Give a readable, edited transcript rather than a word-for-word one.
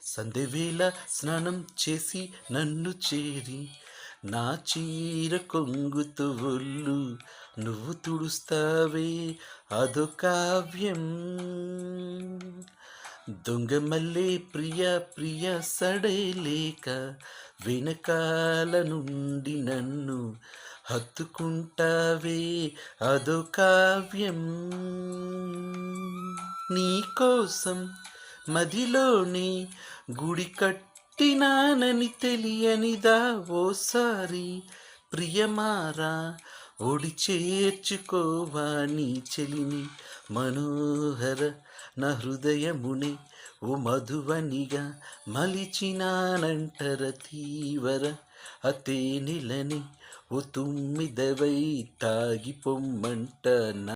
సంధ్యవేళ స్నానం చేసి నన్ను చేరి నా చీర కొంగుతో ఒళ్ళు నువ్వు తుడుస్తావే అదో కావ్యం. దొంగమల్లే ప్రియ ప్రియ సడేలేక వెనకాల నుండి నన్ను హత్తుకుంటావే అదో కావ్యం. నీకోసం మదిలోనే గుడి కట్టినానని తెలియనిదా ఓసారి ప్రియమారా ఒడి చేర్చుకోవా నీ చెలిని మనోహర నా హృదయముని ఓ మధువనిగా మలిచినానంటర తీవర అతేనిలని ఓ తుమ్మిదవై తాగి పొమ్మంట.